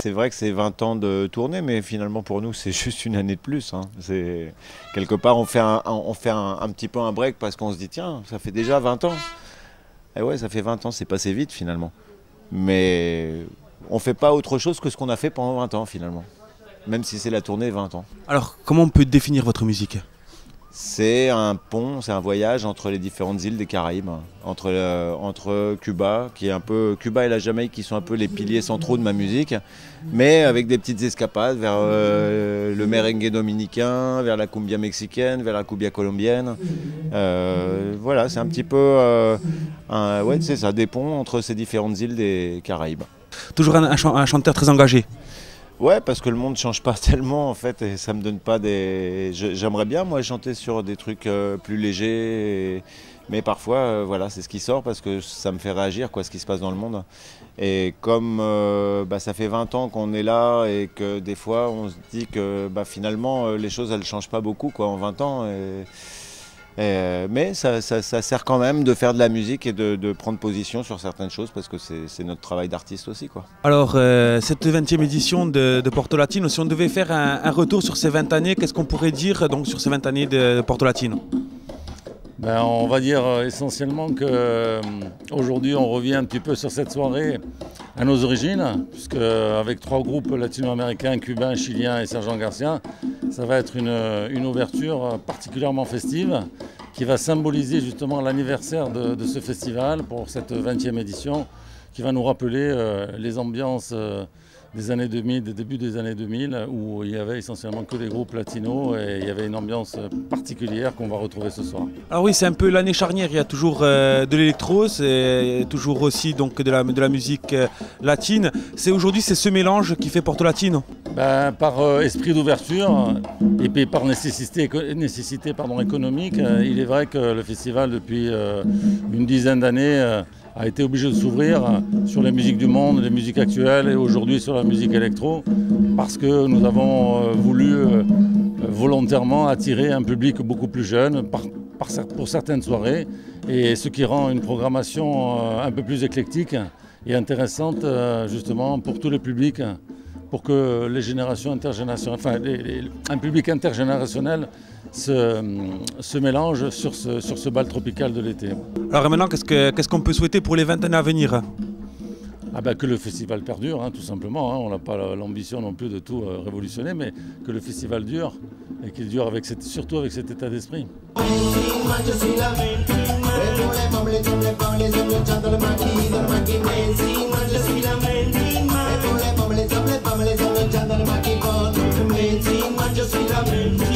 C'est vrai que c'est 20 ans de tournée, mais finalement pour nous c'est juste une année de plus. Hein. Quelque part on fait un petit peu un break parce qu'on se dit tiens, ça fait déjà 20 ans. Et ouais, ça fait 20 ans, c'est passé vite finalement. Mais on ne fait pas autre chose que ce qu'on a fait pendant 20 ans finalement. Même si c'est la tournée 20 ans. Alors comment on peut définir votre musique ? C'est un pont, c'est un voyage entre les différentes îles des Caraïbes, entre Cuba, qui est un peu Cuba et la Jamaïque qui sont un peu les piliers centraux de ma musique, mais avec des petites escapades vers le merengue dominicain, vers la cumbia mexicaine, vers la cumbia colombienne. Voilà, c'est un petit peu ouais, c'est ça, des ponts entre ces différentes îles des Caraïbes. Toujours un chanteur très engagé. Ouais, parce que le monde ne change pas tellement en fait et ça me donne pas des... J'aimerais bien moi chanter sur des trucs plus légers, mais parfois voilà, c'est ce qui sort parce que ça me fait réagir quoi, ce qui se passe dans le monde. Et comme ça fait 20 ans qu'on est là et que des fois on se dit que finalement les choses elles changent pas beaucoup quoi, en 20 ans. Mais ça sert quand même de faire de la musique et de prendre position sur certaines choses parce que c'est notre travail d'artiste aussi, quoi. Alors cette 20e édition de Porto Latino, si on devait faire un retour sur ces 20 années, qu'est-ce qu'on pourrait dire donc, sur ces 20 années de Porto Latino ? On va dire essentiellement qu'aujourd'hui on revient un petit peu sur cette soirée à nos origines, puisque avec 3 groupes latino-américains, cubains, chiliens et Sergent Garcia, ça va être une ouverture particulièrement festive qui va symboliser justement l'anniversaire de ce festival pour cette 20e édition, qui va nous rappeler les ambiances des années 2000, des débuts des années 2000, où il y avait essentiellement que des groupes latinos et il y avait une ambiance particulière qu'on va retrouver ce soir. Alors oui, c'est un peu l'année charnière, il y a toujours de l'électro, c'est toujours aussi donc de la musique latine. Aujourd'hui, c'est ce mélange qui fait Porto Latino. Par esprit d'ouverture et puis par nécessité économique, il est vrai que le festival, depuis une dizaine d'années, a été obligé de s'ouvrir sur les musiques du monde, les musiques actuelles et aujourd'hui sur la musique électro parce que nous avons voulu volontairement attirer un public beaucoup plus jeune pour certaines soirées et ce qui rend une programmation un peu plus éclectique et intéressante justement pour tous les publics, pour que les générations intergénérationnelles, un public intergénérationnel se mélange sur ce bal tropical de l'été. Alors maintenant, qu'est-ce qu'on peut souhaiter pour les 20 années à venir ? Que le festival perdure, tout simplement. On n'a pas l'ambition non plus de tout révolutionner, mais que le festival dure et qu'il dure surtout avec cet état d'esprit. Yo soy la mente.